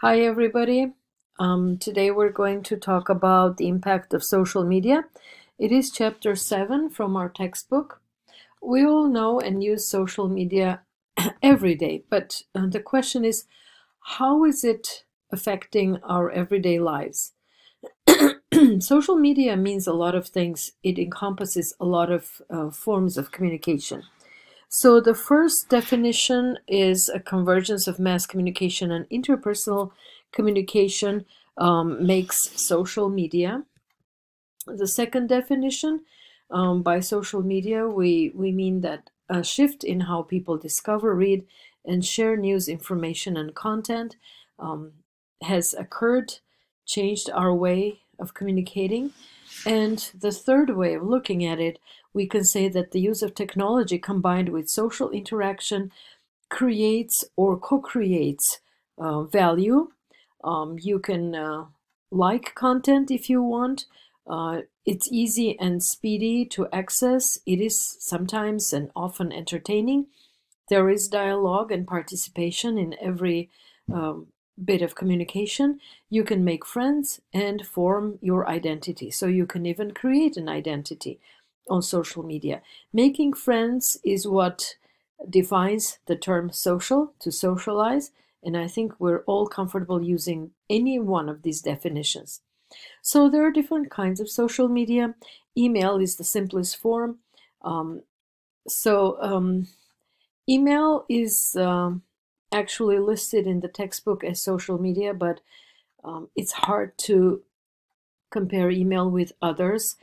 Hi, everybody. Today we're going to talk about the impact of social media. It is chapter 7 from our textbook. We all know and use social media every day, but the question is, how is it affecting our everyday lives? Social media means a lot of things. It encompasses a lot of forms of communication. So the first definition is a convergence of mass communication and interpersonal communication makes social media. The second definition, by social media, we mean that a shift in how people discover, read, and share news, information, and content has occurred, changed our way of communicating. And the third way of looking at it, we can say that the use of technology combined with social interaction creates or co-creates value. You can like content if you want. It's easy and speedy to access. It is sometimes and often entertaining. There is dialogue and participation in every bit of communication. You can make friends and form your identity. So you can even create an identity on social media. Making friends is what defines the term social, to socialize, and I think we're all comfortable using any one of these definitions. So there are different kinds of social media. Email is the simplest form. Email is actually listed in the textbook as social media, but it's hard to compare email with others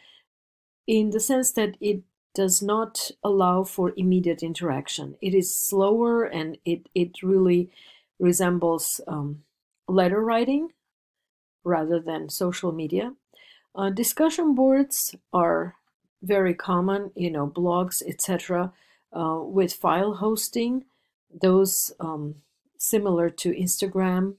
in the sense that it does not allow for immediate interaction. It is slower and it really resembles letter writing rather than social media. Discussion boards are very common, blogs, etc. With file hosting, those similar to Instagram,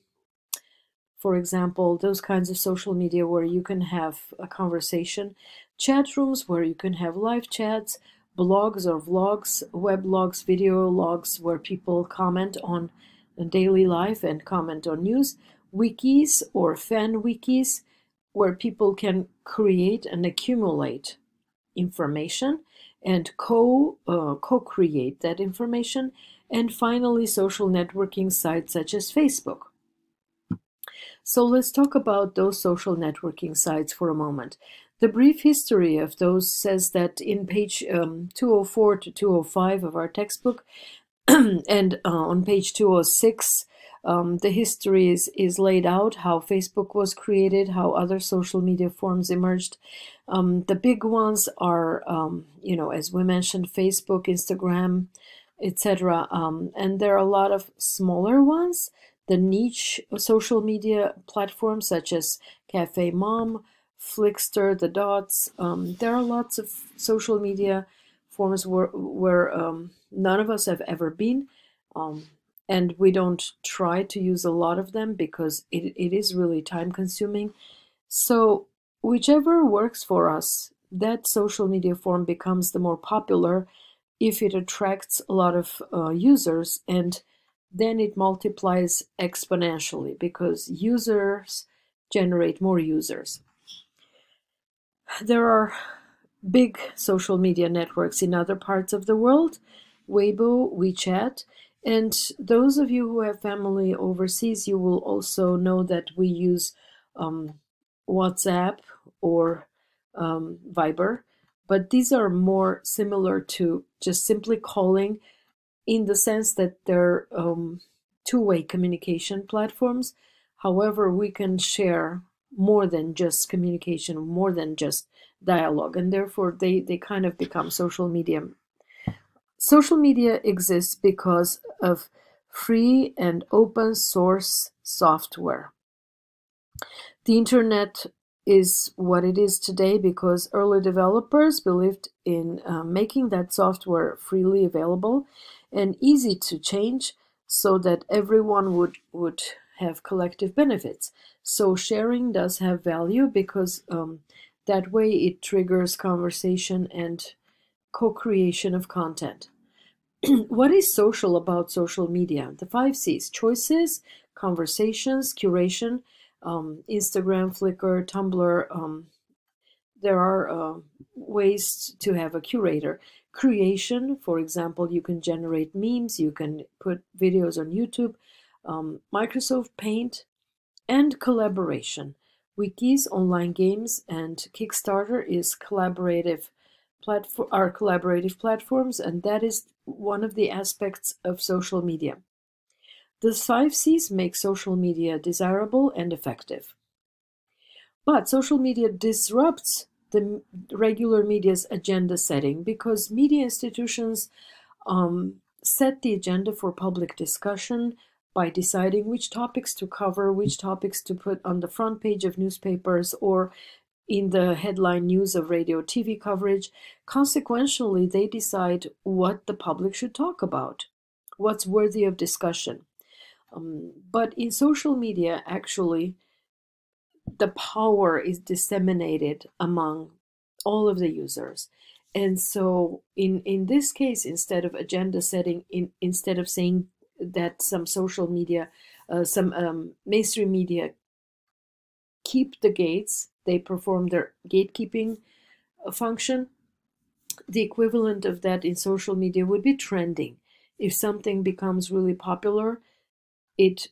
for example, those kinds of social media where you can have a conversation, chat rooms where you can have live chats, blogs or vlogs, weblogs, video logs where people comment on daily life and comment on news, wikis or fan wikis where people can create and accumulate information and co-create that information, and finally social networking sites such as Facebook. So let's talk about those social networking sites for a moment. The brief history of those says that in page 204 to 205 of our textbook and on page 206, the history is laid out, how Facebook was created, how other social media forms emerged. The big ones are, as we mentioned, Facebook, Instagram, etc. And there are a lot of smaller ones, the niche social media platforms such as Cafe Mom, Flickster, The Dots. There are lots of social media forms where none of us have ever been, and we don't try to use a lot of them because it is really time consuming. So whichever works for us, that social media form becomes the more popular if it attracts a lot of users, and then it multiplies exponentially because users generate more users. There are big social media networks in other parts of the world, Weibo, WeChat, and those of you who have family overseas, you will also know that we use WhatsApp or Viber, but these are more similar to just simply calling, in the sense that they're two-way communication platforms. However, we can share more than just communication, more than just dialogue, and therefore they kind of become social media. Social media exists because of free and open source software. The internet is what it is today because early developers believed in making that software freely available and easy to change so that everyone would have collective benefits. So sharing does have value because that way it triggers conversation and co-creation of content. What is social about social media? The 5 C's: choices, conversations, curation, Instagram, Flickr, Tumblr. There are ways to have a curator. Creation, for example, you can generate memes, you can put videos on YouTube, Microsoft Paint, and collaboration. Wikis, online games, and Kickstarter is are collaborative platforms, and that is one of the aspects of social media. The 5 C's make social media desirable and effective. But social media disrupts the regular media's agenda setting because media institutions set the agenda for public discussion by deciding which topics to cover, which topics to put on the front page of newspapers or in the headline news of radio TV coverage. Consequently, they decide what the public should talk about, what's worthy of discussion. But in social media, actually, the power is disseminated among all of the users. And so in this case, instead of agenda setting, instead of saying that some social media, some mainstream media keep the gates, they perform their gatekeeping function, the equivalent of that in social media would be trending. If something becomes really popular, it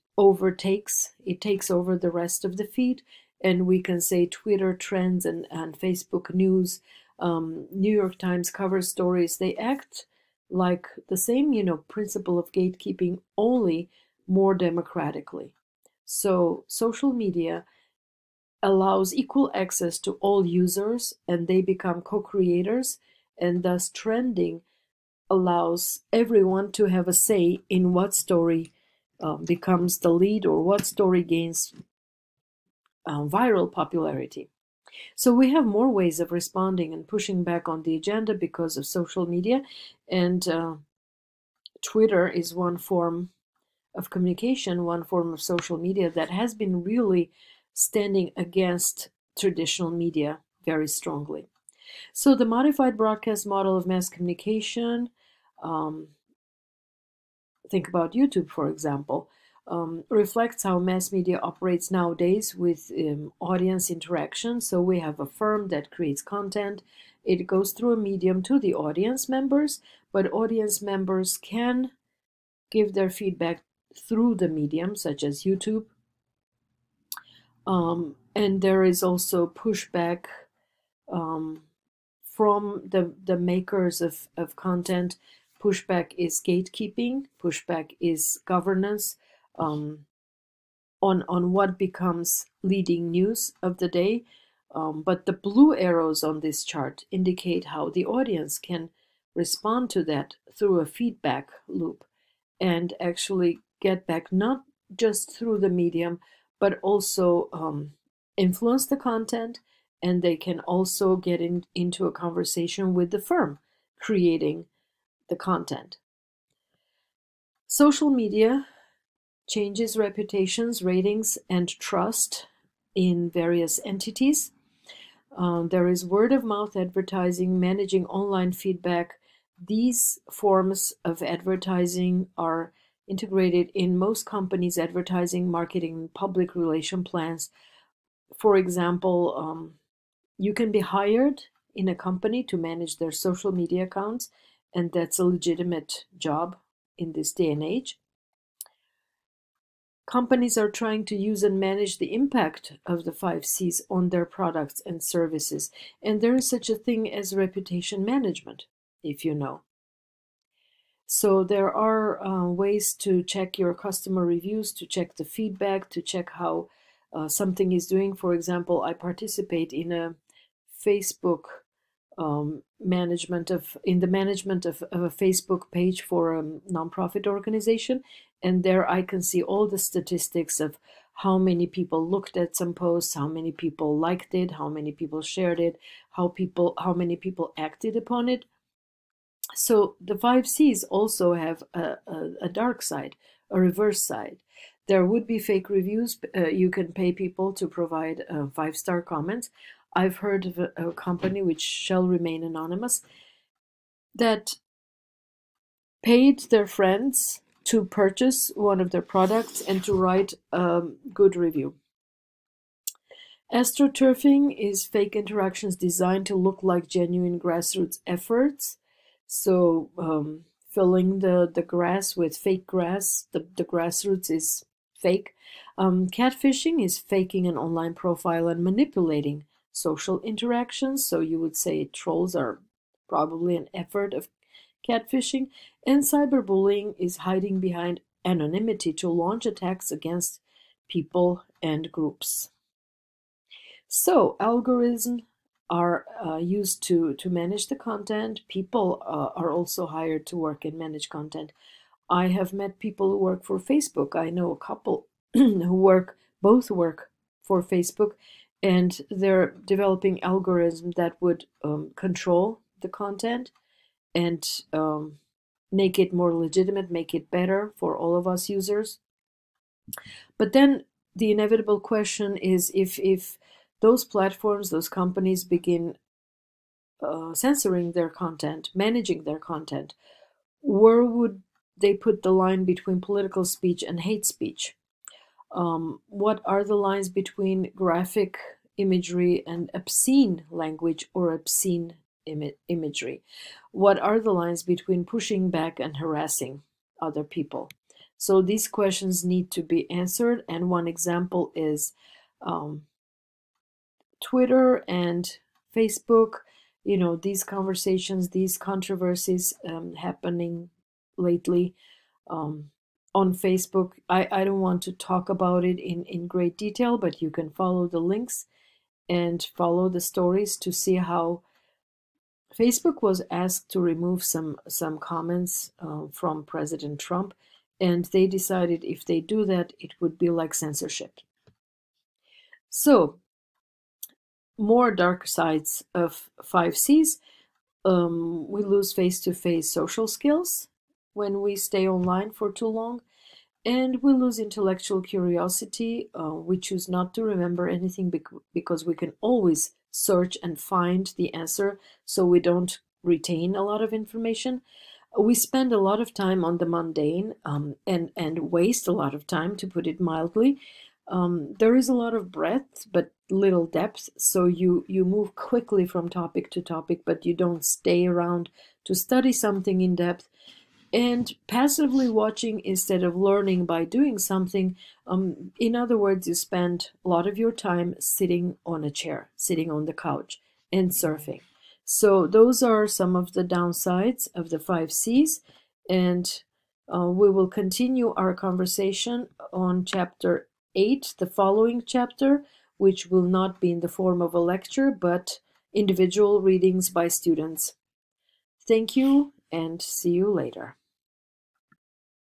takes over the rest of the feed, and we can say Twitter trends and Facebook news, New York Times cover stories, they act like the same, principle of gatekeeping, only more democratically. So social media allows equal access to all users, and they become co-creators, and thus trending allows everyone to have a say in what story becomes the lead or what story gains viral popularity. So we have more ways of responding and pushing back on the agenda because of social media, and Twitter is one form of communication, one form of social media that has been really standing against traditional media very strongly. So the modified broadcast model of mass communication, think about YouTube, for example, reflects how mass media operates nowadays with audience interaction. So we have a firm that creates content. It goes through a medium to the audience members, but audience members can give their feedback through the medium, such as YouTube. And there is also pushback from the makers of content. Pushback is gatekeeping, pushback is governance on what becomes leading news of the day. But the blue arrows on this chart indicate how the audience can respond to that through a feedback loop and actually get back not just through the medium, but also influence the content, and they can also get into a conversation with the firm creating the content. Social media changes reputations, ratings, and trust in various entities. There is word of mouth advertising, managing online feedback. These forms of advertising are integrated in most companies' advertising, marketing, and public relation plans. For example, you can be hired in a company to manage their social media accounts, and that's a legitimate job in this day and age. Companies are trying to use and manage the impact of the 5 C's on their products and services, and there is such a thing as reputation management, if you know. So there are ways to check your customer reviews, to check the feedback, to check how something is doing. For example, I participate in a Facebook management of a Facebook page for a nonprofit organization, and there I can see all the statistics of how many people looked at some posts, how many people liked it, how many people shared it, how many people acted upon it. So the 5 C's also have a dark side, a reverse side. There would be fake reviews. You can pay people to provide 5-star comments. I've heard of a company, which shall remain anonymous, that paid their friends to purchase one of their products and to write a good review. Astroturfing is fake interactions designed to look like genuine grassroots efforts. So filling the grass with fake grass, the grassroots is fake. Catfishing is faking an online profile and manipulating social interactions. So you would say trolls are probably an effort of catfishing. And cyberbullying is hiding behind anonymity to launch attacks against people and groups. So algorithms are used to manage the content. People are also hired to work and manage content. I have met people who work for Facebook. I know a couple who both work for Facebook, and they're developing algorithms that would control the content and make it more legitimate, make it better for all of us users. But then the inevitable question is, if those platforms, those companies begin censoring their content, managing their content, where would they put the line between political speech and hate speech? What are the lines between graphic imagery and obscene language or obscene imagery? What are the lines between pushing back and harassing other people? So these questions need to be answered, and one example is Twitter and Facebook. These conversations, these controversies happening lately on Facebook. I don't want to talk about it in great detail, but you can follow the links and follow the stories to see how Facebook was asked to remove some comments from President Trump, and they decided if they do that, it would be like censorship. So, more dark sides of 5Cs. We lose face-to-face social skills when we stay online for too long, and we lose intellectual curiosity. We choose not to remember anything because we can always search and find the answer, so we don't retain a lot of information. We spend a lot of time on the mundane and waste a lot of time, to put it mildly. There is a lot of breadth but little depth, so you move quickly from topic to topic, but you don't stay around to study something in depth. And passively watching instead of learning by doing something. In other words, you spend a lot of your time sitting on a chair, sitting on the couch, and surfing. So those are some of the downsides of the 5Cs, and we will continue our conversation on chapter 8, the following chapter, which will not be in the form of a lecture, but individual readings by students. Thank you, and see you later.